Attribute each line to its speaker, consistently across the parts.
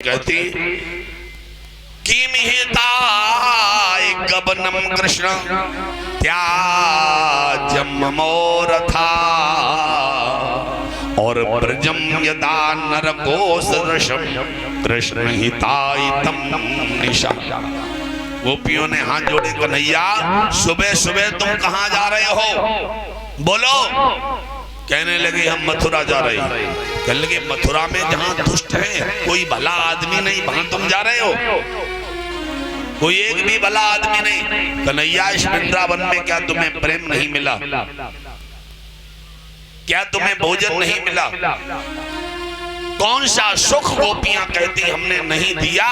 Speaker 1: कहती किमिहिता गबनम कृष्ण त्याजम मोरथा और ब्रजम यदा नरकोसदृशम कृष्ण हितायतम निशा। गोपियों ने हाथ जोड़े, कन्हैया सुबह सुबह तुम कहाँ जा रहे हो, बोलो। कहने लगे हम मथुरा जा रहे हैं। कहने लगे मथुरा में जहाँ दुष्ट है कोई भला आदमी नहीं, वहां तुम जा रहे हो, कोई एक भी भला आदमी नहीं। कन्हैया इस वृंदावन में क्या तुम्हें प्रेम नहीं मिला, क्या तुम्हें भोजन नहीं मिला, कौन सा सुख गोपियां कहती हमने नहीं दिया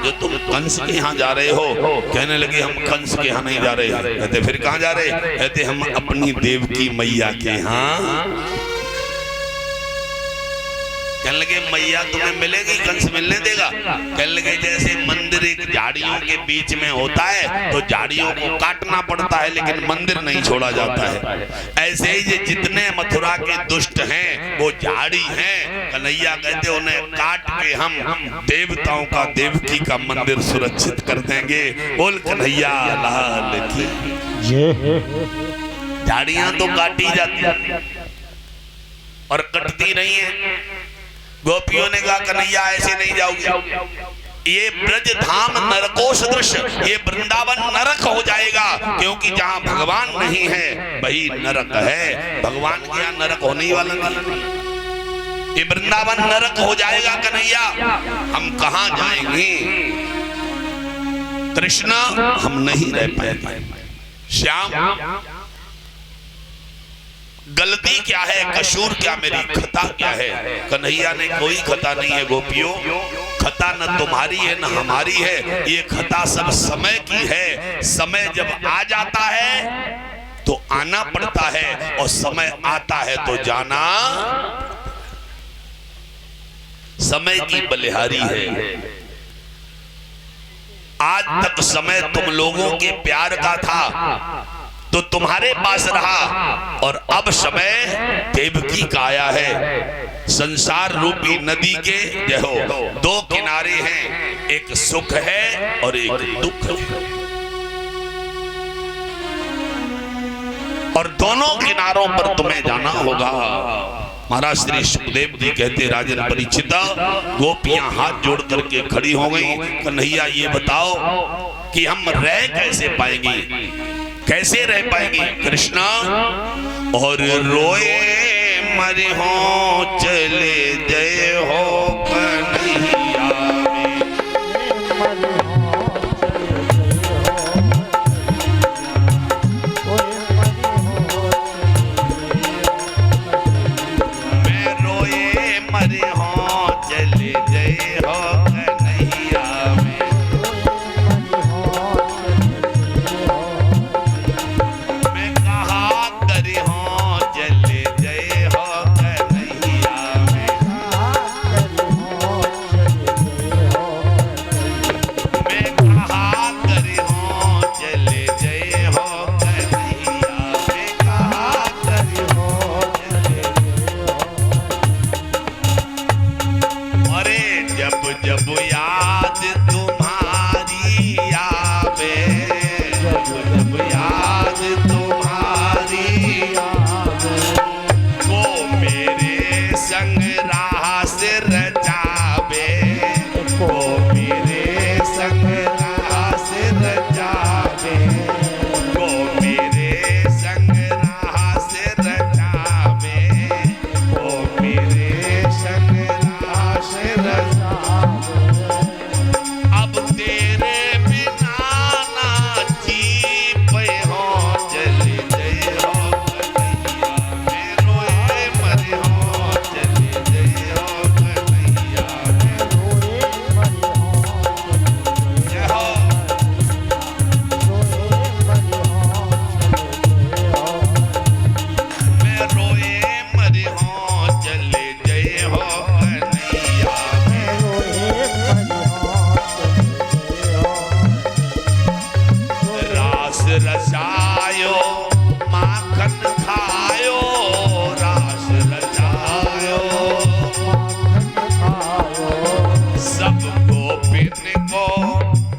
Speaker 1: जो तुम कंस के यहाँ जा रहे हो। कहने लगे हम कंस के यहाँ नहीं जा रहे। कहते फिर कहाँ जा रहे, कहते हम अपनी देवकी मैया के यहाँ। कहने लगे मैया तुम्हें मिलेगी, कंस मिलने देगा। कहने लगे जैसे मंदिर एक झाड़ियों के बीच में होता है तो झाड़ियों को काटना पड़ता है लेकिन मंदिर नहीं छोड़ा जाता है, ऐसे ही ये जितने मथुरा के दुष्ट हैं वो झाड़ी हैं। कन्हैया कहते उन्हें काट के हम देवताओं का, देवकी का मंदिर सुरक्षित कर देंगे। बोल कन्हैया लाल की। झाड़ियां तो काटी जाती और कटती नहीं है। गोपियों ने कहा कन्हैया ऐसे नहीं जाओगे, ये ब्रज धाम नरकोश दृश्य, ये वृंदावन नरक हो जाएगा, क्योंकि जहाँ भगवान नहीं है वही नरक है। भगवान के यहाँ नरक होने वाला नहीं, ये वृंदावन नरक हो जाएगा। कन्हैया हम कहाँ जाएंगे, कृष्ण हम नहीं रह पाएंगे। श्याम गलती क्या है, कसूर क्या, मेरी खता क्या है। कन्हैया ने कोई खता नहीं है गोपियों, खता न तुम्हारी है न हमारी है, ये खता सब समय की है। समय जब आ जाता है तो आना पड़ता है और समय आता है तो जाना। समय की बलिहारी है। आज तक समय तुम लोगों के प्यार का था तो तुम्हारे पास रहा और अब समय देवकी का आया है। संसार रूपी नदी के जो दो किनारे हैं, एक सुख है और एक दुख है, और दोनों किनारों पर तुम्हें जाना होगा। महाराज श्री सुखदेव जी कहते राजन परीक्षिता, गोपियां हाथ जोड़ करके खड़ी हो गई। कन्हैया ये बताओ कि हम रह कैसे पाएंगे, कैसे रह पाएंगे कृष्णा। और रोए मरे हो चले जय हो कन्हैया मैं रोए मरे हो चले जय हो कन्हैया में। जब याद तुम्हारी आवे, जब याद तुम्हारी आवे, वो मेरे संग राह से रचावे, वो मेरे संग राह से रचावे, वो मेरे संग राह से रचावे, वो मेरे संग राह से रचावे।
Speaker 2: चले जय हो कन्हैया में।
Speaker 1: को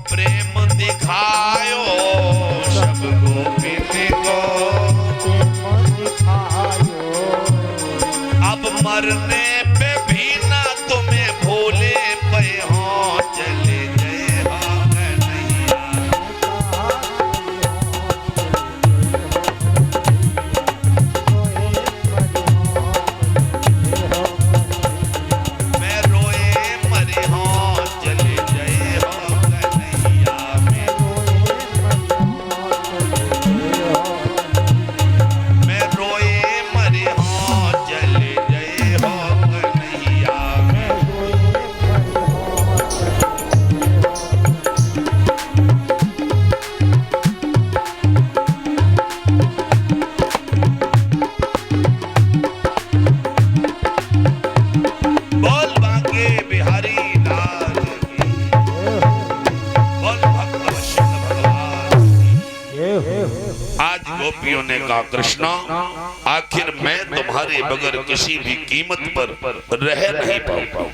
Speaker 1: प्रेम दिखायो, सब गोपिन को अब मरने पे भी ना तुम्हें भूले पे हो, चले गए हो कन्हैया। मैं रोए मरे हो, चले गए हो कन्हैया। मैं रोए मरे हो, चले गए हो कन्हैया। बोल बांके बिहारी लाल की, बोल भक्त वत्सल भगवान की। आज गोपियों ने कहा कृष्णा, आखिर मैं तुम्हारे बगैर किसी भी कीमत पर रह नहीं पाऊंगा।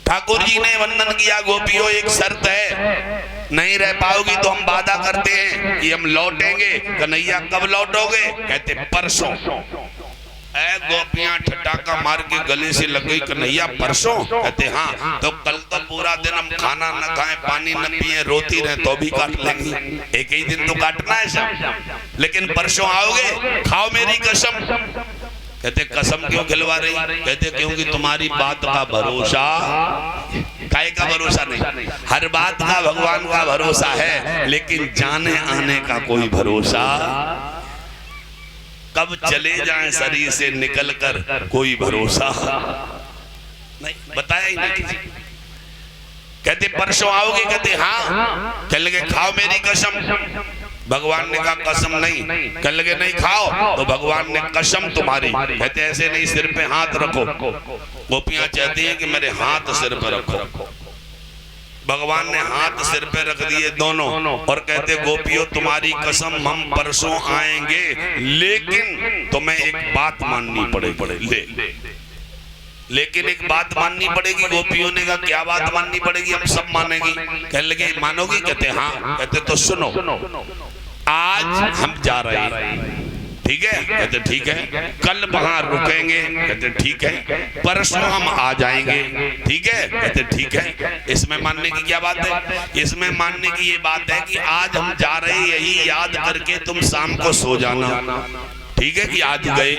Speaker 1: ठाकुर जी ने वंदन किया, गोपियों एक शर्त है, नहीं रह पाओगी तो हम वादा करते हैं कि हम लौटेंगे। कन्हैया कब लौटोगे? कहते परसों। गोपियां ठटाका मार के गले से लग गई, कन्हैया परसों? कहते हाँ। तो कल तो पूरा दिन हम खाना न खाएं, पानी न पिए, रोती रहे तो भी काट लेंगे। एक ही दिन तो काटना है सब, लेकिन परसों आओगे, खाओ मेरी कसम। कहते कसम क्यों खिलवा रही? कहते क्योंकि तुम्हारी बात का भरोसा, काय का भरोसा नहीं, हर बात का भगवान का भरोसा है, लेकिन जाने आने का कोई भरोसा, कब चले जाएं शरीर से निकलकर कोई भरोसा नहीं, बताया ही नहीं किसी। कहते परसों आओगे? कहते हाँ। कह लगे खाओ मेरी कसम। भगवान ने कहा कसम नहीं। कह लगे नहीं खाओ, तो भगवान ने कसम तुम्हारी। कहते ऐसे नहीं, सिर पे हाथ रखो। गोपियां चाहती हैं कि मेरे हाथ सिर पे रखो। भगवान ने हाथ सिर पे रख दिए दोनों, और कहते गोपियों तुम्हारी कसम हम परसों आएंगे, लेकिन तुम्हें एक बात माननी पड़ेगी। लेकिन एक बात माननी पड़ेगी। गोपियों ने कहा क्या बात माननी पड़ेगी? हम सब मानेंगे। कहने लगे मानोगी? कहते हाँ। कहते तो सुनो, आज हम जा रहे हैं, ठीक है? कहते ठीक है। कल वहां रुकेंगे, कहते ठीक है। परसों हम आ जाएंगे, ठीक है? कहते ठीक है। इसमें मानने की क्या बात है? इसमें मानने की ये बात है कि आज हम जा रहे हैं, यही याद करके तुम शाम को सो जाना, ठीक है? कि आज गए,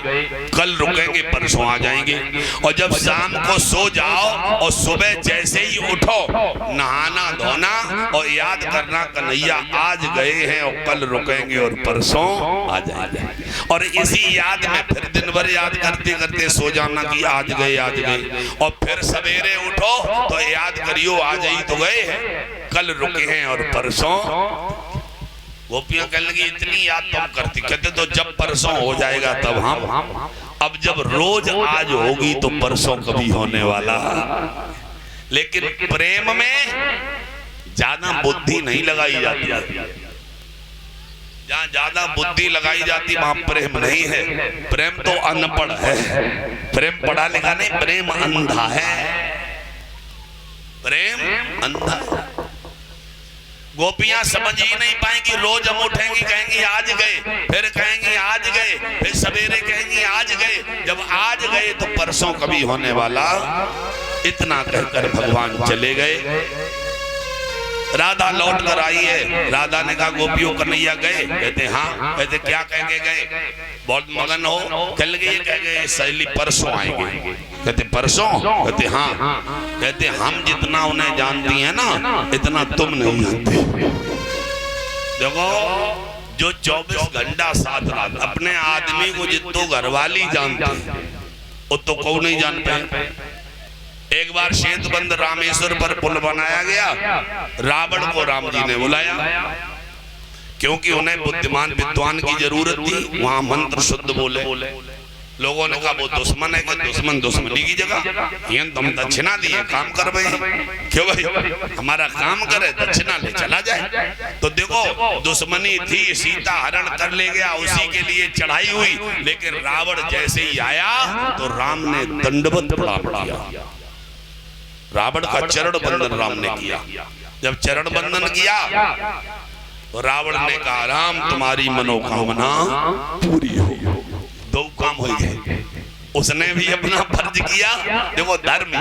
Speaker 1: कल रुकेंगे, परसों आ जाएंगे। और जब शाम को सो जाओ और सुबह जैसे ही उठो, नहाना धोना और याद करना कन्हैया आज गए हैं और कल रुकेंगे और परसों आ जाएंगे। और इसी याद में फिर दिन भर याद करते करते सो जाना कि आज गए, आज गए। और फिर सवेरे उठो तो याद करियो आज ही तो गए हैं, कल रुके हैं और परसों। गोपियां कहने लगी इतनी याद तुम करती? कहते तो जब परसों हो जाएगा तब हम, अब जब रोज आज होगी तो परसों कभी होने वाला। लेकिन प्रेम में ज्यादा बुद्धि नहीं लगाई जाती। जहाँ ज्यादा बुद्धि लगाई जाती वहां प्रेम नहीं है। प्रेम तो अनपढ़ है, प्रेम पढ़ा लिखा नहीं, प्रेम अंधा है, प्रेम अंधा है। गोपियां समझ ही नहीं पाएंगी। रोज हम उठेंगी कहेंगी आज गए, फिर कहेंगी आज गए, फिर सवेरे कहेंगी आज गए। जब आज गए तो परसों कभी होने वाला। इतना कहकर भगवान चले गए। राधा लौट कर आई है। राधा ने कहा गोपियों कन्हैया गए? कहते हाँ। कहते क्या कह के गए? बहुत मगन हो। कल गए, कह गए सहेली परसों आएंगे। कहते परसों? कहते हाँ। कहते हम जितना उन्हें जानती हैं ना, इतना तुम नहीं जानते। देखो जो 24 घंटा साथ रात अपने आदमी को जितो घरवाली जानते हैं, वो तो कौन नहीं जानते। एक बार श्वेतबंध रामेश्वर पर पुल बनाया गया। रावण को राम जी ने बुलाया, क्योंकि उन्हें बुद्धिमान विद्वान की जरूरत थी। वहां मंत्र शुद्ध बोले। लोगों ने कहा वो दुश्मन है, कि दुश्मन दुश्मनी की जगह ये तुम दक्षिणा दिए काम कर भाई, क्यों भाई हमारा काम करे, दक्षिणा ले चला जाए। तो देखो दुश्मनी थी, सीता हरण कर ले गया, उसी के लिए चढ़ाई हुई। लेकिन रावण जैसे ही आया तो राम ने दंडवत प्रणाम किया। रावण का चरण बंदन राम ने किया। जब चरण बंदन किया तो रावण ने कहा राम तुम्हारी मनोकामना पूरी हो। दो काम हो गए, उसने भी अपना फर्ज किया। देखो धर्म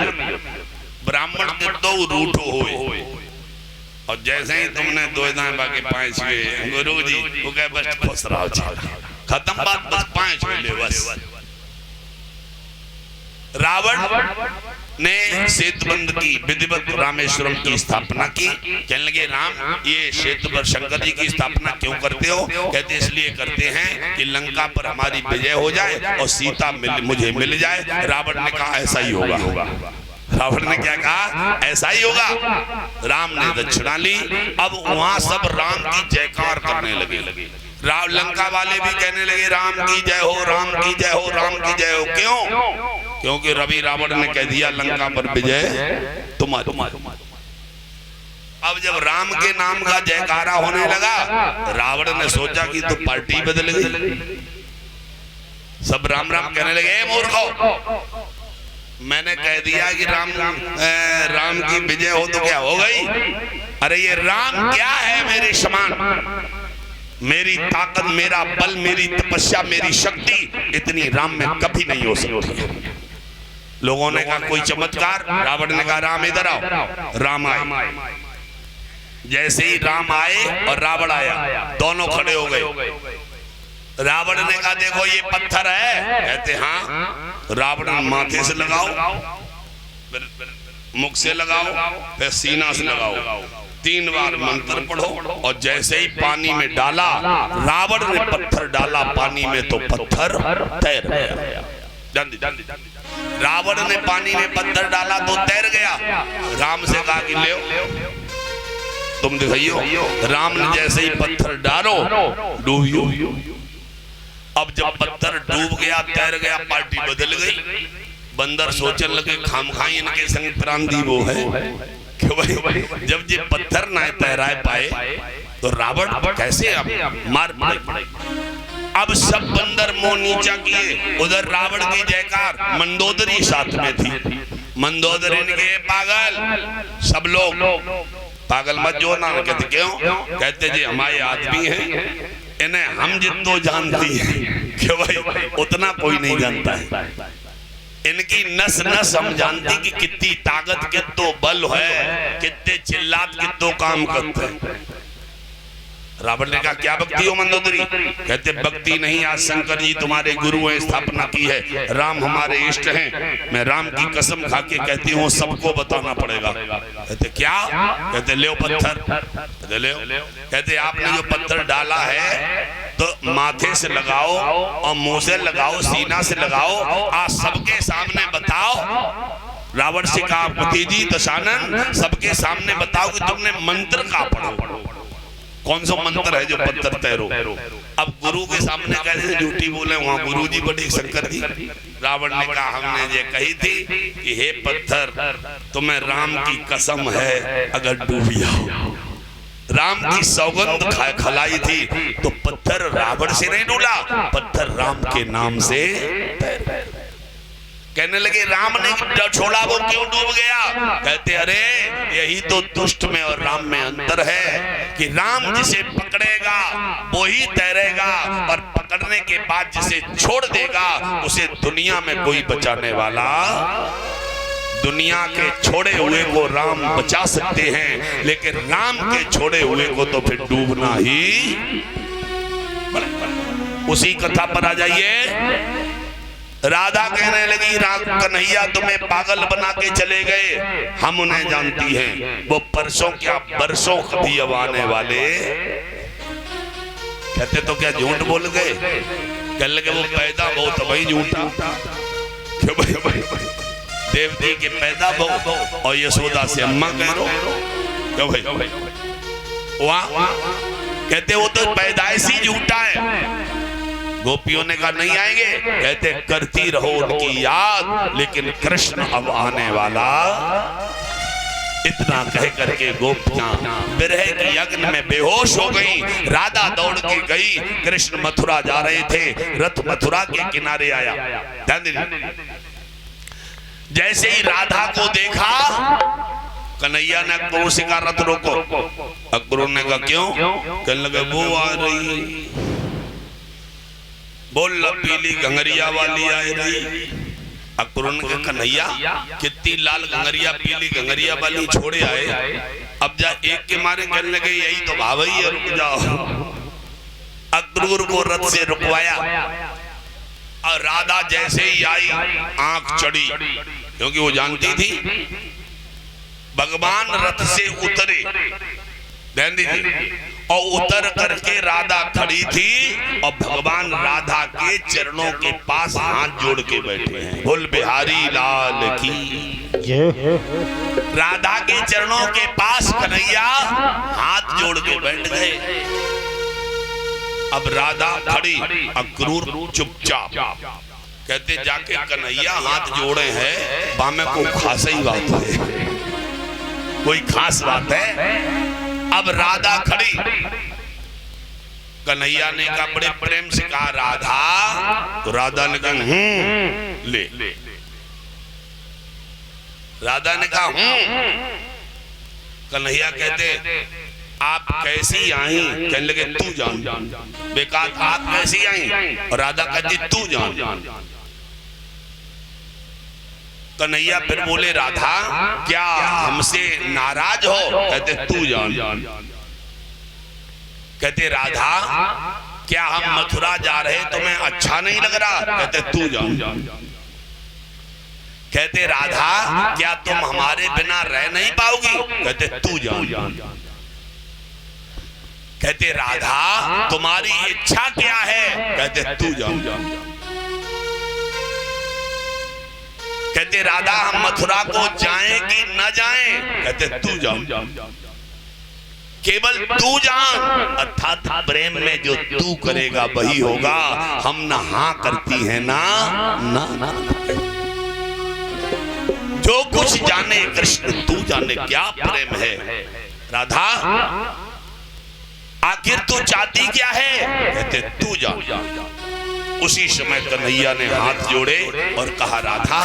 Speaker 1: ब्राह्मण के दो रूठो हुए, और जैसे ही तुमने दो दाएं बाकी पांच हुए गुरु जी वो कहे बस खुश रहो, खत्म बात, बस पांच हुए बस। रावण ने सेतुबंध की विधिवत रामेश्वरम की स्थापना की। कहने लगे राम ये सेतु पर शंकर जी की स्थापना क्यों करते हो? कहते इसलिए करते हैं कि लंका पर हमारी विजय हो जाए और सीता मुझे मिल जाए। रावण ने कहा ऐसा ही होगा। रावण ने क्या कहा? ऐसा ही होगा। राम ने दक्षिणा ली। अब वहां सब राम की जयकार करने लगे। लंका वाले भी कहने लगे राम की जय हो, राम की जय हो, राम की जय हो। क्यों? क्योंकि रवि रावण ने कह दिया लंका पर विजय तुम्हारी। अब जब राम के नाम का जयकारा होने लगा, रावण ने सोचा कि तो पार्टी बदल गई। सब राम राम कहने लगे मूर्खों, मैंने कह दिया कि राम की विजय हो तो क्या हो गई? अरे ये राम क्या है मेरे समान? मेरी ताकत, मेरा बल, मेरी तपस्या, मेरी शक्ति इतनी राम में कभी नहीं हो सकती। लोगों ने कहा कोई चमत्कार। रावण ने कहा राम इधर आओ। राम आए। जैसे ही राम आए और रावण आया, दोनों खड़े हो गए। रावण ने कहा देखो ये पत्थर है। कहते हाँ। रावण माथे से लगाओ, मुख से लगाओ, फिर सीना से लगाओ, 3 बार मंत्र पढ़ो, और जैसे ही पानी में डाला, रावण ने पत्थर डाला पानी में तो पत्थर तैर गया। रावण ने पानी में पत्थर डाला तो तैर गया। राम से कहा कि ले तुम दिखाइयो। राम ने जैसे ही पत्थर डालो डूबियो। अब जब पत्थर डूब गया, तैर गया, पार्टी बदल गई। बंदर सोचने लगे खामखाई इनके संग प्रांति वो है क्यों भाई, जब ये पत्थर ना तैरा पाए तो रावण कैसे अब मार पड़े। अब सब बंदर मुंह नीचा किए। उधर रावण की जयकार, मंदोदरी साथ में थी। मंदोदरी ने कहे पागल, सब लोग पागल मत जो ना। कहते क्यों? कहते जी हमारे आदमी हैं, इन्हें हम जितना जानती है क्यों भाई उतना कोई नहीं जानता है। इनकी नस नस हम जानती कि कितनी ताकत, कितना बल है, कितने चिल्लात, कितना काम करते हैं। रावण ने कहा क्या भक्ति हो मंदोदरी? कहते भक्ति नहीं, आज शंकर जी तुम्हारे गुरु हैं, स्थापना की है, राम हमारे इष्ट हैं। मैं राम की कसम खा के कहती हूँ सबको बताना पड़ेगा। कहते क्या? कहते ले पत्थर। कहते ले। कहते आपने जो पत्थर डाला है तो माथे से लगाओ और मुंह से लगाओ, सीना से लगाओ, आज सबके सामने बताओ। रावण से कहा भतीजी दशानन सबके सामने बताओ कि तुमने मंत्र का पढ़ो। कौन सा मंत्र है जो पत्थर तैरो? अब गुरु के सामने कैसे झूठी बोले? वहां गुरु जी बड़ी शंकर जी। रावण ने कहा हमने ये कही थी कि हे पत्थर तुम्हें राम की कसम है अगर डूबी जाओ। राम की सौगंध खलाई थी तो पत्थर रावण से नहीं डूला, पत्थर राम के नाम से। कहने लगे राम ने छोड़ा वो क्यों डूब गया? कहते अरे यही तो दुष्ट में और राम में अंतर है कि राम जिसे पकड़ेगा वो ही तैरेगा, और पकड़ने के बाद जिसे छोड़ देगा उसे दुनिया में कोई बचाने वाला। दुनिया के छोड़े हुए को राम बचा सकते हैं, लेकिन राम के छोड़े हुए को तो फिर डूबना ही। उसी कथा पर आ जाइए। राधा कहने लगी कन्हैया तुम्हें पागल बना के चले गए, हम उन्हें जानती हैं, वो परसों क्या बरसों कभी अब आने वाले। कहते तो क्या झूठ बोल गए? कहने लगे वो पैदा बहुत वही झूठा। क्यों भाई देवती के पैदा बहु और यशोदा से अम्मा कह रो। क्यों भाई वहां कहते वो तो पैदाइशी झूठा है। गोपियों ने कहा नहीं आएंगे। कहते करती रहो उनकी याद, लेकिन कृष्ण अब आने वाला। इतना कह करके गोपियां विरह के यज्ञ में बेहोश हो गई। राधा दौड़ के गई। कृष्ण मथुरा जा रहे थे, रथ मथुरा के किनारे आया। जैसे ही राधा को देखा, कन्हैया ने अकबर से कहा रथ रोको। अकबर ने कहा क्यों? कहने लगे वो आ रही, बोल पीली घंगरिया वाली आ रही। अकबर ने कहा कन्हैया कितनी लाल घंगरिया पीली घंगरिया वाली छोड़े आए, अब जा एक के मारे। कहने लगे यही तो भाव ही है, रुक जाओ। अकबर को रथ से रुकवाया और राधा जैसे ही आई आंख चढ़ी, क्योंकि वो जानती थी भगवान रथ से उतरे दी और उतर करके राधा खड़ी थी और भगवान राधा के चरणों के पास हाथ जोड़ के बैठे हैं। बोल बिहारी लाल की। राधा के चरणों के पास कन्हैया हाथ जोड़ के बैठ गए। अब राधा खड़ी, अक्रूर चुपचाप। कहते जाके कन्हैया हाथ जोड़े हैं, बामे को खास ही बात है, कोई खास बात है। अब राधा खड़ी, कन्हैया ने कहा बड़े प्रेम से कहा राधा, तो राधा ने कहा ले। राधा ने कहा कन्हैया कहते आप कैसी आई? कहने लगे तू जान। बेकार आप कैसी आई? और राधा कहती तू जान। कन्हैया फिर बोले राधा क्या हमसे नाराज हो? कहते तू जान। कहते राधा क्या हम मथुरा जा रहे तुम्हें अच्छा नहीं लग रहा? कहते तू जान। कहते राधा क्या तुम हमारे बिना रह नहीं पाओगी? कहते तू जान। कहते राधा तुम्हारी इच्छा क्या है? कहते तू जान। कहते राधा हम मथुरा को जाएं कि न जाएं? कहते तू जान। केवल तू जान, अर्थात प्रेम में जो तू करेगा वही होगा। हम ना हाँ करती है ना ना ना। जो कुछ जाने कृष्ण तू जाने क्या प्रेम है। राधा आखिर तू चाहती क्या है? कहते तू जा। उसी समय कन्हैया ने हाथ जोड़े और कहा राधा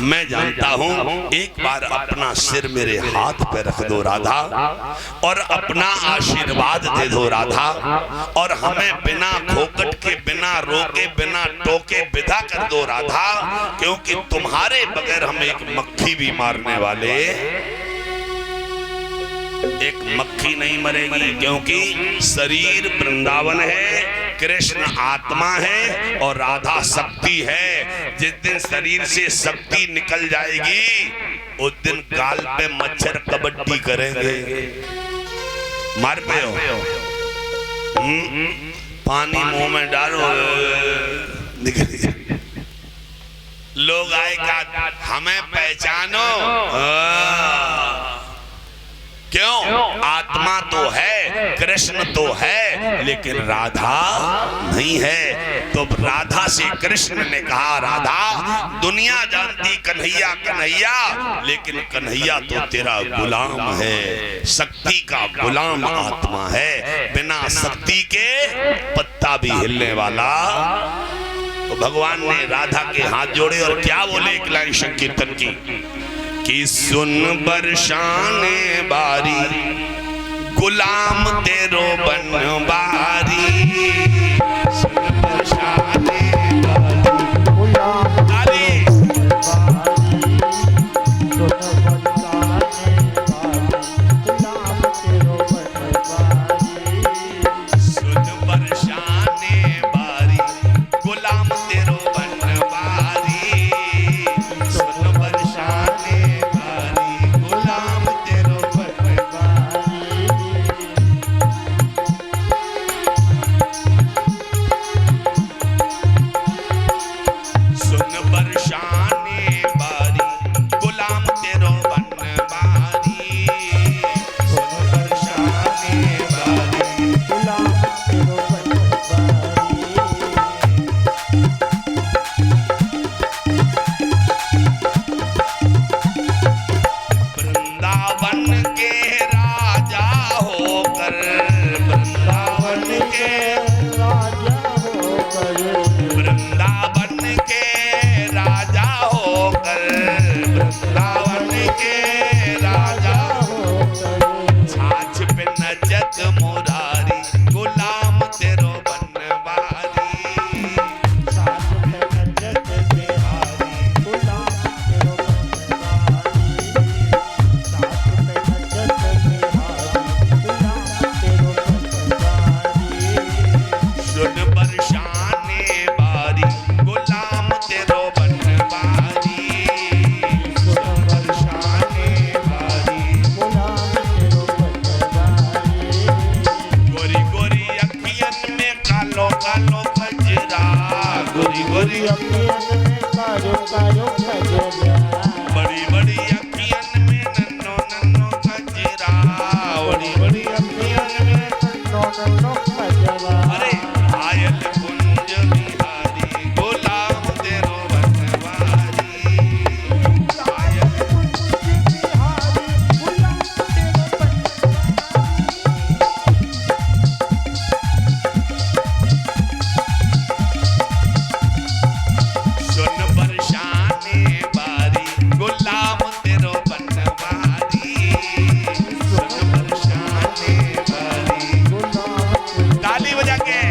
Speaker 1: मैं जानता हूं, एक बार अपना सिर मेरे हाथ पे रख दो राधा, और अपना आशीर्वाद दे दो राधा, और हमें बिना खोकट के, बिना रोके, बिना टोके विदा कर दो राधा, क्योंकि तुम्हारे बगैर हम एक मक्खी भी मारने वाले, एक मक्खी नहीं मरेगी, क्योंकि शरीर वृंदावन है, कृष्ण आत्मा है और राधा शक्ति है। जिस दिन शरीर से शक्ति निकल जाएगी उस दिन गाल पे मच्छर कबड्डी करेंगे। मार पे हो पानी मुंह में डालो निकल, लोग आएगा हमें पहचानो। क्यों? आत्मा तो है, कृष्ण तो है, लेकिन राधा नहीं है। तो राधा से कृष्ण ने कहा राधा दुनिया जानती कन्हैया कन्हैया, लेकिन कन्हैया तो तेरा गुलाम है, शक्ति का गुलाम आत्मा है, बिना शक्ति के पत्ता भी हिलने वाला। तो भगवान ने राधा के हाथ जोड़े और क्या बोले एक लाइन संकीर्तन की कि सुन बरसाने बारी गुलाम तेरो बनवारी, सुन बरसाने बारी गुलाम सुन बरसाने बारी गुलाम तेरो बनवारी, सुन बरसाने वृंदावन के राजा होकर बड़ी बड़ी अखियन में नन्नो नन्नो कजरा, बड़ी बड़ी अखियन में अरे घायल कुंज बिहारी गुलाम तेरो बनवारी, घायल सुन बरसाने बारी गुलाम तेरो बनवारी, सुन बरसाने बारी। ताली बजा के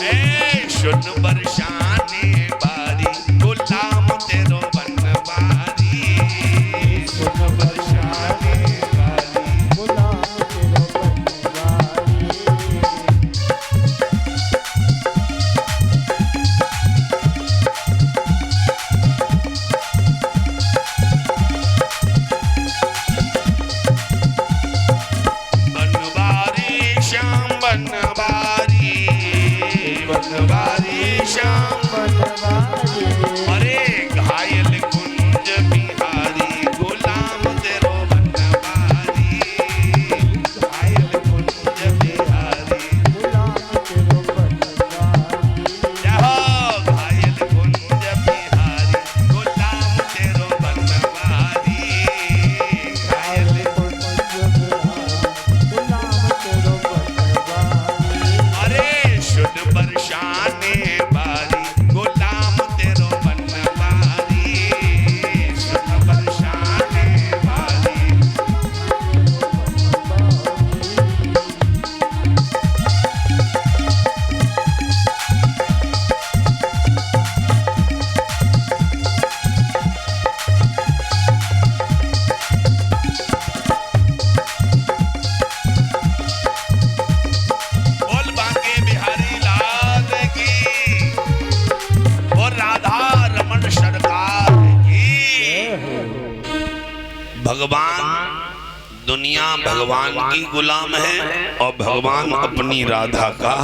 Speaker 1: ए सुन बरसाने बारी गुलाम तेरो बनवारी, सुन बरसाने बारी। बनवारी श्याम बनवारी, बनवारी श्याम अरे घायल कुंज बिहारी गुलाम तेरो बनवारी, घायल कुंज बिहारी जाहो, घायल कुंज बिहारी गुलाम तेरो बनवारी, घायल अरे सुन बरसाने बारी गुलाम तेरो बनवारी, सुन बरसाने बारी। बोल बांके बिहारी लाल की और राधा रमन सरकार की। भगवान दुनिया भगवान की गुलाम है और भगवान अपनी राधा का।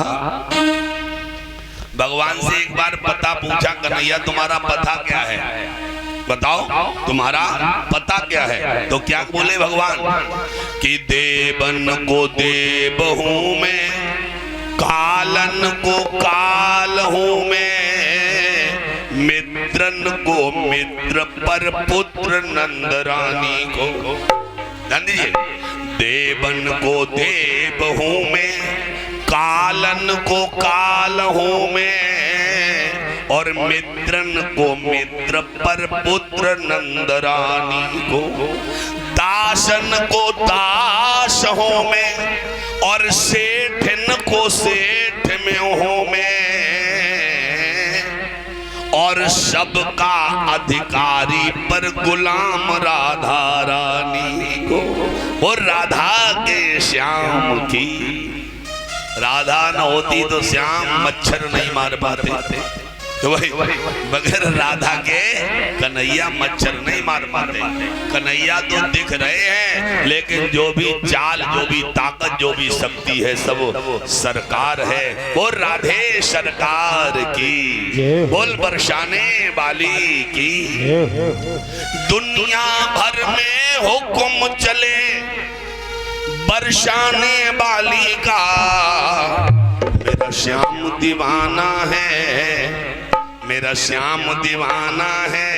Speaker 1: भगवान से एक बार पता पूछा, कन्हैया तुम्हारा पता क्या है, बताओ तुम्हारा पता क्या है। तो क्या बोले भगवान कि देवन को देव हूं मैं, कालन को काल हूं मैं, मित्रन को मित्र पर पुत्र नंदरानी को। ध्यान दीजिए, देवन को देव हूं मैं, कालन को काल हूं मैं, और मित्रन को मित्र पर पुत्र नंदरानी को। दासन को दास हूं मैं, और सेठन को सेठ में हूं मैं, और सबका अधिकारी पर गुलाम राधा रानी को। वो राधा के श्याम की, राधा न होती तो श्याम मच्छर नहीं मार पाते, तो वही बगैर राधा के कन्हैया मच्छर नहीं मार पाते। कन्हैया तो दिख रहे हैं, लेकिन जो भी चाल, जो भी ताकत, जो भी शक्ति है, सब सरकार है। वो राधे सरकार की, बोल बरसाने वाली की। दुनिया भर में हुक्म चले बरसाने वाली का, मेरा श्याम दीवाना है, मेरा श्याम दीवाना है,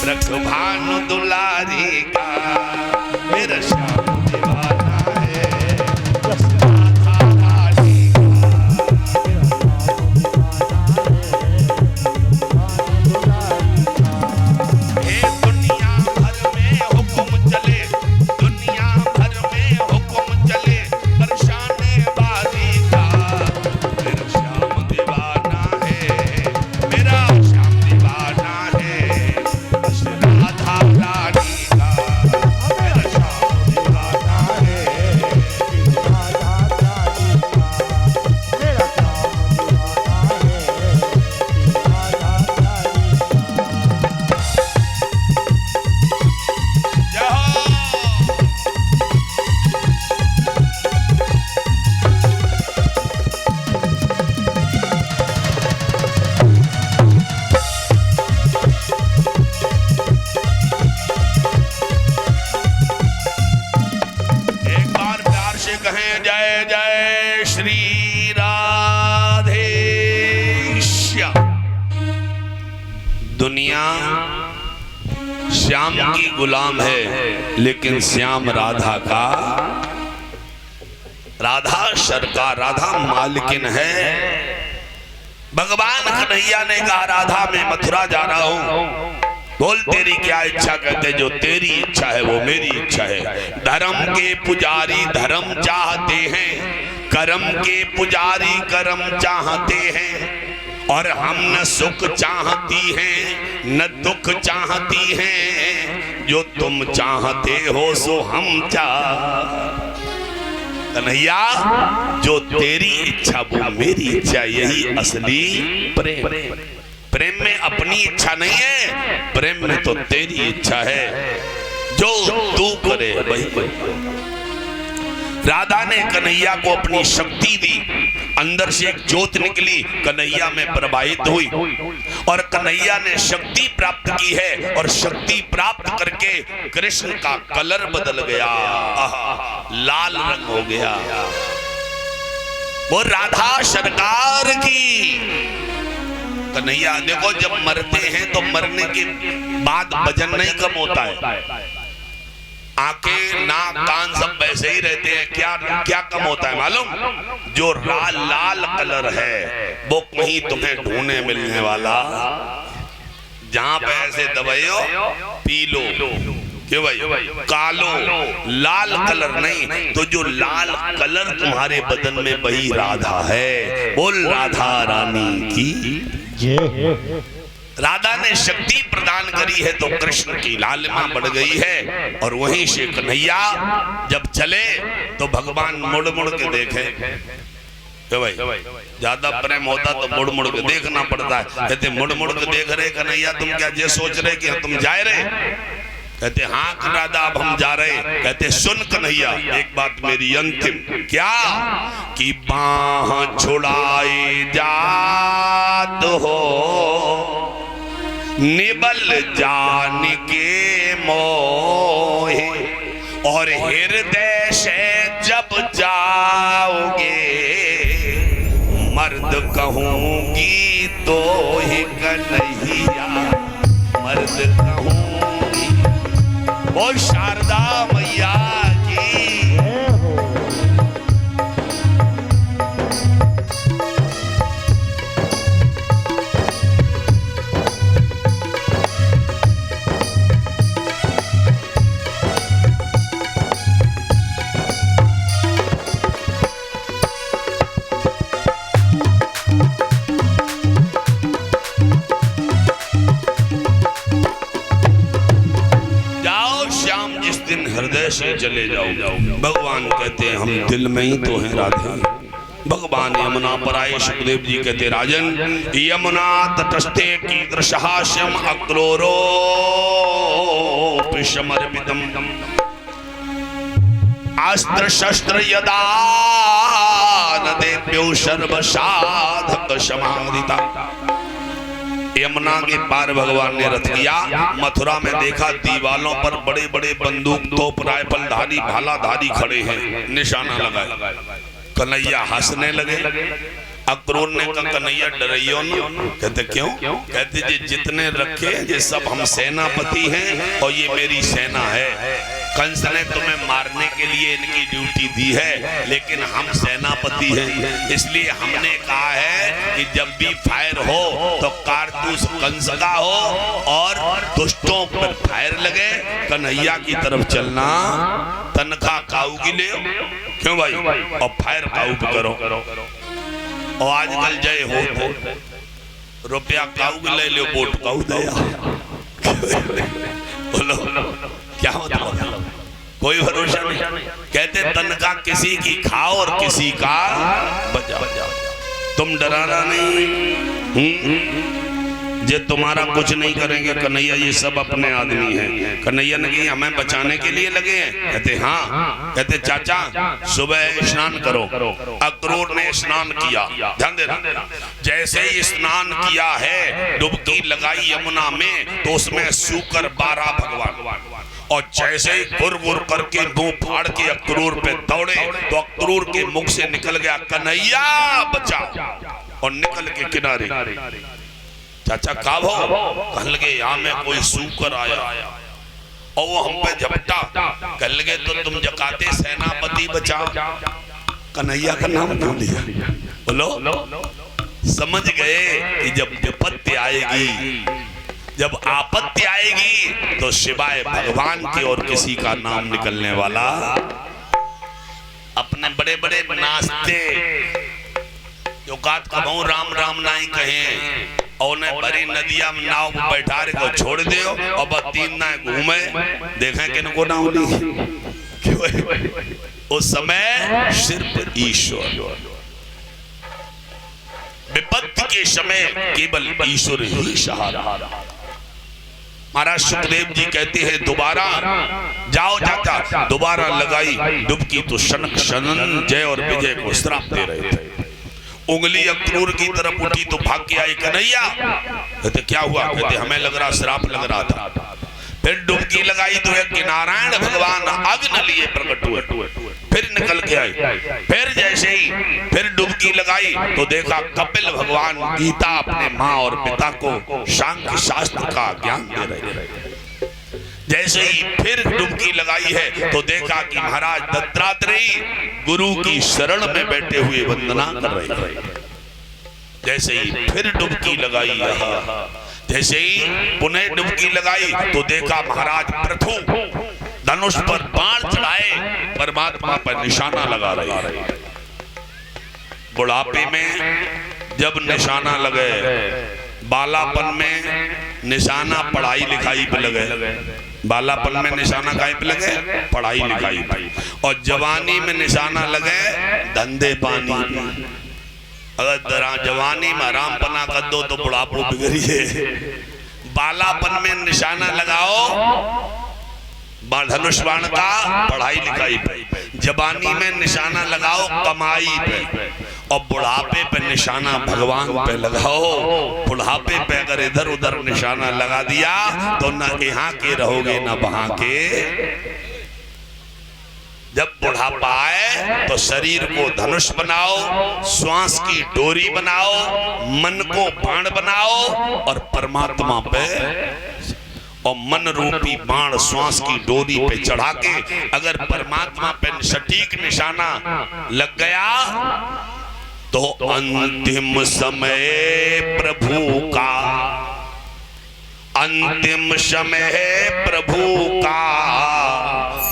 Speaker 1: रखभानु दुलारी का, मेरा श्याम दीवाना है, राधा रानी का। हे दुनिया भर में हुक्म चले, दुनिया भर में हुक्म चले बरसाने वाली का, मेरा श्याम दीवाना है, मेरा श्याम दीवाना है, राधा रानी का, मेरा श्याम दीवाना दुनिया श्याम की गुलाम है, लेकिन श्याम राधा का, राधा सरकार, राधा मालकिन है। भगवान कन्हैया ने कहा राधा मैं मथुरा जा रहा हूं, बोल तेरी क्या इच्छा। कहते जो तेरी इच्छा है वो मेरी इच्छा है। धर्म के पुजारी धर्म चाहते हैं, कर्म के पुजारी कर्म चाहते हैं, और हम न सुख चाहती हैं न दुख चाहती हैं, जो तुम चाहते हो सो हम चाह। कन्हैया जो तेरी इच्छा वो मेरी इच्छा, यही असली प्रेम। प्रेम में अपनी इच्छा नहीं है, प्रेम में तो तेरी इच्छा है, जो तू करे वही। राधा ने कन्हैया को अपनी शक्ति दी, अंदर से एक ज्योत निकली, कन्हैया में प्रवाहित हुई, और कन्हैया ने शक्ति प्राप्त की है, और शक्ति प्राप्त करके कृष्ण का कलर बदल गया, लाल रंग हो गया। वो राधा सरकार की। कन्हैया देखो जब मरते हैं तो मरने के बाद वजन नहीं कम होता है, आंखें नाक कान सब वैसे ही रहते हैं, क्या क्या कम होता है मालूम? जो लाल कलर है वो कहीं तुम्हें ढूंढने मिलने वाला, जहां पे ऐसे दवाइयो पी लो, क्यों भाई? कालो लाल कलर नहीं, तो जो लाल कलर तुम्हारे बदन में वही राधा है। बोल राधा रानी की जय। राधा ने शक्ति प्रदान करी है तो कृष्ण की लालिमा बढ़ गई है, और वहीं से कन्हैया जब चले तो भगवान मुड़ मुड़ के देखे। तो भाई ज्यादा प्रेम होता तो मुड़ मुड़ के देखना पड़ता है। कहते मुड़ मुड़ के देख रहे कन्हैया, तुम क्या ये सोच रहे कि तुम जा रहे? कहते हाँ राधा अब हम जा रहे। कहते सुन कन्हैया एक बात मेरी अंतिम, क्या कि बाह छुड़ाए जात हो निबल जान के मोहे, और हृदय से जब जाओगे मर्द कहूंगी तो ही कन्हैया मर्द कहूंगी। वो शारदा मैया की। हृदय से चले जाओ। भगवान कहते हैं हम दिल में ही तो हैं राधे। भगवान यमुना पर आए, सुखदेव जी कहते राजन यमुना तटस्थे कीदृशहास्यम अक्रोरो समर्पितम अस्त्र शस्त्र यदा नदेभ्यो सर्वसाधक समाधिता। यमुना के पार भगवान ने रथ किया, मथुरा में देखा दीवालों पर बड़े बड़े बंदूक तोप राइफलधारी भालाधारी खड़े हैं, निशाना लगाए। कन्हैया हंसने लगे। अक्रूर ने कहा कन्हैया डरियो न। कहते क्यों? कहते जी जितने रखे ये सब हम सेनापति हैं और ये मेरी सेना है। कंस ने तुम्हें मारने के लिए इनकी ड्यूटी दी है, लेकिन हम सेनापति हैं, इसलिए हमने कहा है कि जब भी फायर हो तो कारतूस कंस का हो और दुष्टों पर फायर लगे। कन्हैया की तरफ चलना, तनखा काऊ की ले, क्यों भाई, और फायर काऊ करो। और आजकल जय हो रुपया काऊ के ले लो, वोट काऊ दया। बोलो क्या मतलब? कोई भरोसा नहीं। कहते तनखा किसी की खाओ और किसी का बचाओ। तुम डराना नहीं, जे तुम्हारा कुछ नहीं करेंगे कन्हैया, ये सब अपने आदमी हैं। कन्हैया ने कहा हमें बचाने के लिए लगे हैं। कहते हाँ। कहते चाचा सुबह स्नान करो। अक्रूर ने स्नान किया, ध्यान देना, जैसे ही स्नान किया है डुबकी लगाई यमुना में तो उसमें सूकर 12 भगवान, और जैसे ही गुर गुर करके मुंह फाड़ के अक्रूर पे दौड़े तो अक्रूर के मुख से निकल गया कन्हैया बचा, और निकल के किनारे। चाचा का भो कहने लगे यहाँ में कोई सूकर आया और वो हम पे झपटा। कहने लगे तो तुम जकाते सेनापति बचा। कन्हैया का नाम क्यों लिया? बोलो, समझ गए कि जब विपत्ति आएगी, जब आपत्ति आएगी तो सिवाय भगवान के और किसी का नाम निकलने वाला। अपने बड़े बड़े नाश्ते जो काट कबहू राम राम नाई कहे और ने बड़ी नदिया में नाव में बैठा रे को छोड़ दियो और बस 3 ना घूमे देखें कि नको ना होनी। उस समय सिर्फ ईश्वर, विपत्ति के समय केवल ईश्वर ही सहारा। महाराज सुखदेव जी कहते हैं दोबारा जाओ चाचा, दोबारा लगाई डुबकी तो शनक शनन जय और विजय को श्राप दे रहे थे। उंगली अक्रूर की तरफ उठी तो भाग के आई कन्हैया। कहते क्या हुआ? कहते हमें लग रहा श्राप लग रहा था। फिर डुबकी लगाई तो एक नारायण भगवान अग्नि लिए प्रकट हुए, फिर निकल के आए। फिर जैसे ही फिर डुबकी लगाई तो देखा कपिल भगवान गीता अपने माँ और पिता को सांख्य शास्त्र का ज्ञान दे रहे। जैसे ही फिर डुबकी लगाई है तो देखा कि महाराज दत्तात्रेय गुरु की शरण में बैठे हुए वंदना कर रहे हैं। जैसे ही फिर डुबकी लगाई, जैसे ही पुनः डुबकी लगाई तो देखा महाराज पृथु धनुष पर बाण चढ़ाए परमात्मा पर निशाना लगा रहे हैं। बुढ़ापे में जब निशाना लगे, बालापन में निशाना पढ़ाई लिखाई पे लगे। बालापन में निशाना काहे पे लगे? पढ़ाई लिखाई पे। और जवानी में निशाना लगे धंधे पानी पे। अगर जवानी में आराम पना कर दो तो बुढ़ापो बिगड़िए। बालापन में निशाना लगाओ धनुष बाण का पढ़ाई लिखाई पे। जवानी में निशाना लगाओ कमाई पे और बुढ़ापे पे निशाना भगवान पे लगाओ। बुढ़ापे पे अगर इधर उधर निशाना लगा दिया तो न यहाँ के रहोगे न वहां के। जब बुढ़ापा आए तो शरीर को धनुष बनाओ, श्वास की डोरी बनाओ, मन को बाण बनाओ और परमात्मा पे और मन रूपी बाण श्वास की डोरी पे चढ़ा के अगर परमात्मा पे सटीक निशाना लग गया तो अंतिम समय प्रभु का, अंतिम समय प्रभु का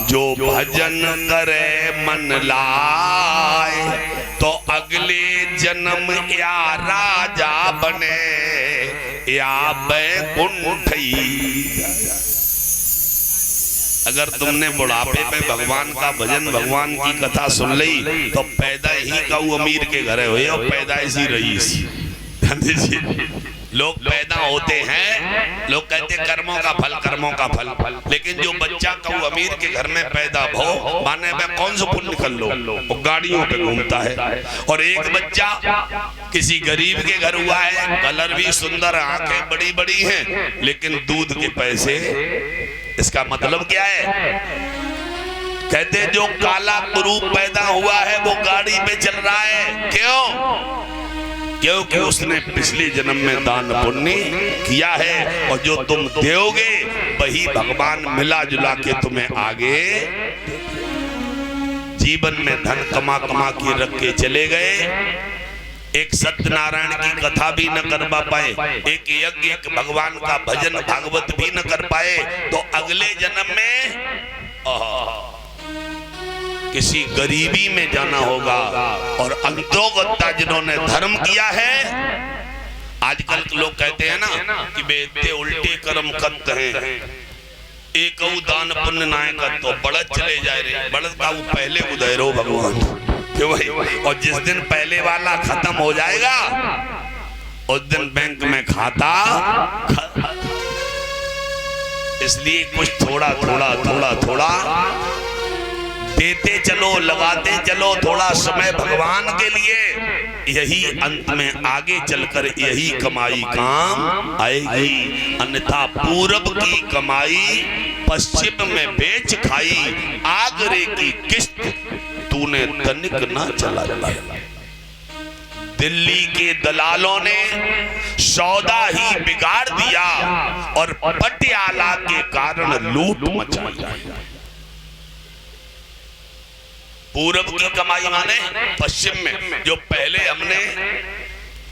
Speaker 1: जो भजन करे मन लाए तो अगले जन्म या राजा बने या बैकुंठ। अगर तुमने बुढ़ापे में भगवान का भजन भगवान की कथा सुन ली तो पैदा ही कऊ अमीर के घर हुए और पैदाइश ही रईस। लोग पैदा होते हैं, लोग कहते कर्मों का फल, कर्मों का फल, लेकिन जो बच्चा कऊ अमीर के घर में पैदा हो माने में कौन सा पुण्य कर लो, वो गाड़ियों पे घूमता है। और एक बच्चा किसी गरीब के घर हुआ है, कलर भी सुंदर, आंखें बड़ी बड़ी हैं, लेकिन दूध के पैसे। इसका मतलब क्या है? कहते जो काला कुरूप पैदा हुआ है वो गाड़ी पे चल रहा है। क्यों? क्योंकि उसने पिछले जन्म में दान पुण्य किया है और जो तुम दोगे वही भगवान मिला जुला के तुम्हें आगे। जीवन में धन कमा कमा के रख के चले गए, एक सत्यनारायण की कथा भी न कर पाए, एक यज्ञ एक भगवान का भजन भागवत भी न कर पाए, तो अगले जन्म में किसी गरीबी में जाना होगा। और अंतोगत्ता जिन्होंने धर्म किया है, आजकल लोग कहते हैं ना कि बेते उल्टे कर्म करते हैं, एक दान पुण्य नाय कर तो बढ़त चले जाए रे, बढ़त का वो पहले उदय रो भगवान क्यों भाई। और जिस दिन पहले वाला खत्म हो जाएगा उस दिन बैंक में खाता। इसलिए कुछ थोड़ा थोड़ा थोड़ा थोड़ा देते चलो, लगाते चलो थोड़ा समय भगवान के लिए। यही अंत में आगे चलकर यही कमाई काम आएगी। अन्यथा पूरब की कमाई पश्चिम में बेच खाई, आगरे की किस्त तूने तनिक ना चला। दिल्ली के दलालों ने सौदा ही बिगाड़ दिया और पटियाला के कारण लूट मचाई। पूरब की कमाई माने पश्चिम में, जो पहले हमने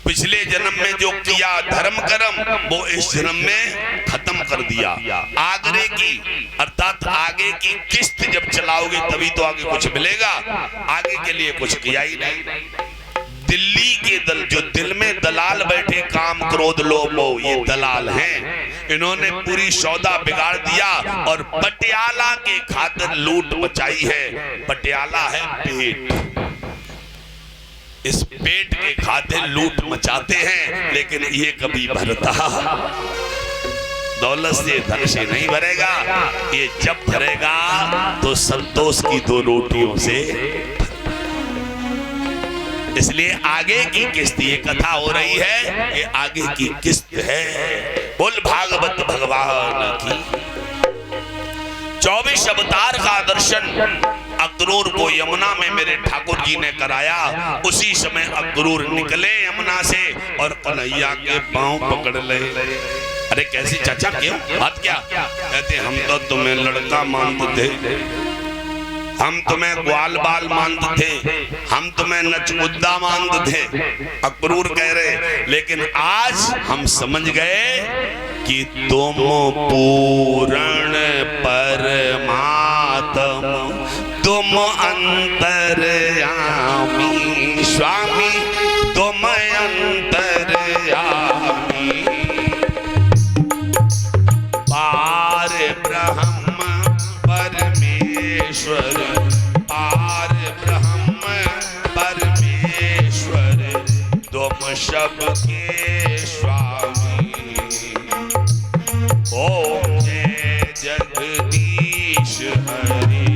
Speaker 1: पिछले जन्म में जो किया धर्म कर्म वो इस जन्म में खत्म कर दिया। आगे की अर्थात आगे की किस्त जब चलाओगे तभी तो आगे कुछ मिलेगा, आगे के लिए कुछ किया ही नहीं। दिल्ली के जो दिल में दलाल बैठे काम क्रोध लोभ मोह, ये दलाल हैं। इन्होंने पूरी सौदा बिगाड़ दिया और पटियाला के खातिर लूट मचाई है। पटियाला है पेट, इस पेट के खातिर लूट मचाते हैं, लेकिन ये कभी भरता दौलत से धन से नहीं भरेगा। ये जब भरेगा तो संतोष की 2 रोटियों से। इसलिए आगे की किस्त, ये कथा हो रही है, ये आगे की किस्त है। बोल भागवत भगवान की। 24 अवतार का दर्शन अक्रूर को यमुना में मेरे ठाकुर जी ने कराया। उसी समय अक्रूर निकले यमुना से और कन्हैया के पांव पकड़ ले। अरे कैसी चाचा, क्यों, बात क्या? कहते हम तो तुम्हें लड़का मानते थे, हम तुम्हें ग्वाल बाल मानते थे, हम तुम्हें नचमुद्दा मानते थे। अक्रूर कह रहे, लेकिन आज हम समझ गए कि तुम पूर्ण परमात्मा, तुम अंतर्यामी स्वामी, तुम अंतर्यामी, पार ब्रह्म परमेश्वर, पार ब्रह्म परमेश्वर, तुम सबके स्वामी। ओम जय जगदीश हरि।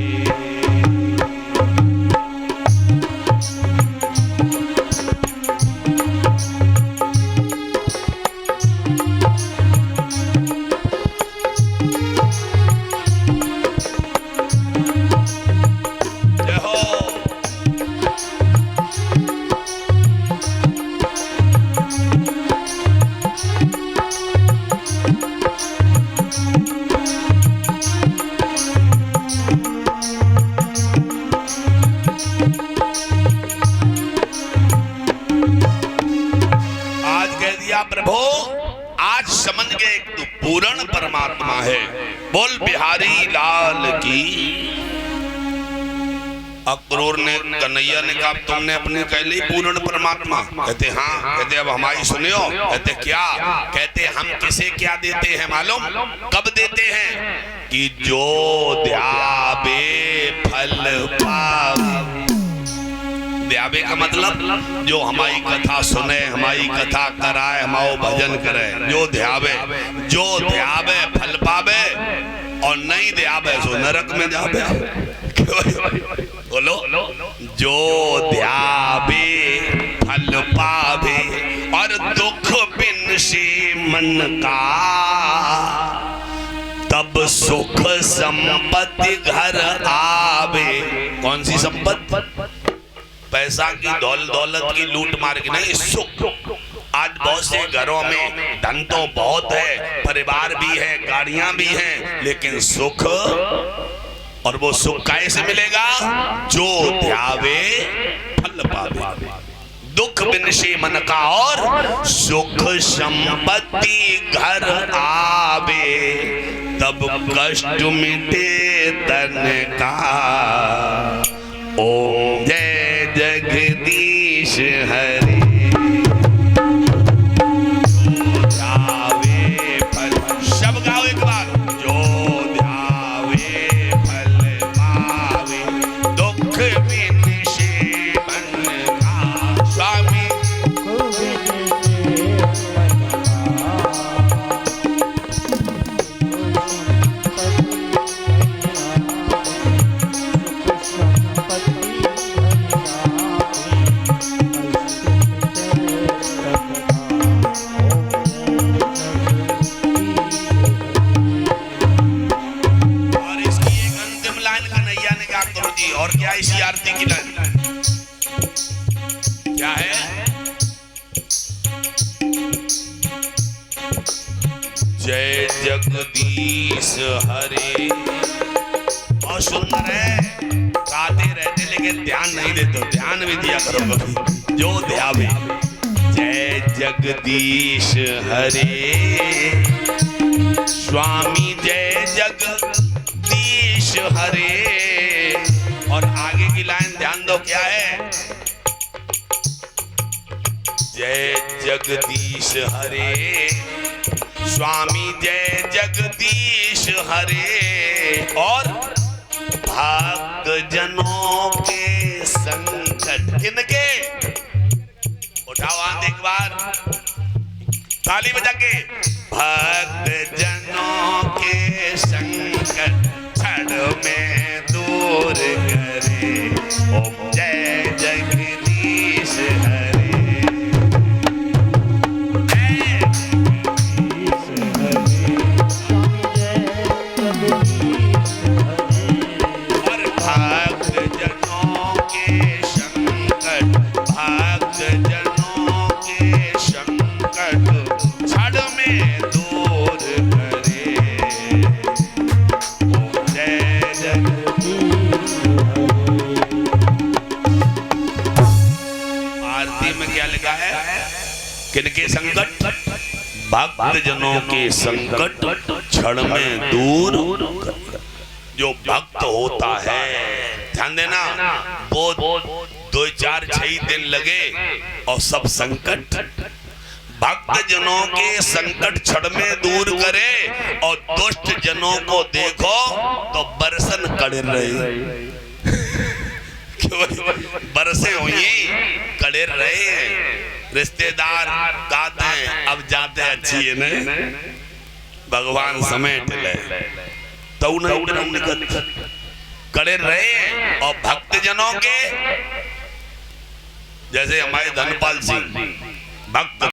Speaker 1: प्रभु आज समझ गए तू पूर्ण परमात्मा है। बोल बिहारी लाल की। अक्रूर ने, कन्हैया ने कहा तुमने अपने कह ली पूर्ण परमात्मा? कहते हाँ। कहते अब हमारी सुनियो। कहते क्या? कहते हम किसे क्या देते हैं मालूम? कब देते हैं? कि जो ध्यावे फल पावे। ध्यावे का मतलब जो हमारी कथा सुने, हमारी कथा कराए, हमारा भजन करे। जो ध्यावे, जो ध्यावे फल पावे और नहीं ध्यावे सो नरक में जावे। बोलो, जो ध्यावे फल पावे और दुख बिन से मन का, तब सुख संपत्ति घर आवे। कौन सी संपत्ति? पैसा की दौलत की लूट मार की नहीं, सुख। आज बहुत से घरों में धन तो बहुत है, परिवार भी है, गाड़ियां भी हैं, लेकिन सुख, और वो सुख कैसे मिलेगा? जो ध्यावे फल पावे। दुख बिन से मन का और सुख संपत्ति घर आवे, तब कष्ट मिटे तन का। ओम जय जगदीश हरि। ध्यावे फल, सब गाओ एक बार। जो ध्यावे फल पावे, दुख बिन से मन का स्वामी। जगदीश हरे। और सुंदर है, गाते रहते लेकिन ध्यान नहीं देते। ध्यान भी दिया करो कभी, जो ध्यावे। जय जगदीश हरे स्वामी जय जगदीश हरे। और आगे की लाइन ध्यान दो, क्या है? जय जगदीश हरे स्वामी जय जगदीश हरे। और भक्त जनों के संकट, किनके? उठाओ हाथ एक बार, ताली बजा के। भक्त जनों के संकट क्षण में दूर करे। ओम जय जगदीश हरे। और भक्त जनों के संकट, भक्त जनों के संकट क्षण में दूर करे। ओम जय जगदीश। आरती में क्या लिखा है? किनके संकट? भक्त जनों के संकट क्षण में दूर कर। जो भक्त होता है, ध्यान देना, वो 2 4 6 दिन लगे और सब संकट भक्त जनों के संकट क्षण में दूर करे। और दुष्ट जनों को देखो तो बरसन कड़े रहे। बरसे हुई कड़े रहे। रिश्तेदार गाते हैं, अब जाते अच्छी है न, भगवान समेट ले तो कड़े रहे। और भक्त जनों के, जैसे हमारे धनपाल सिंह भक्त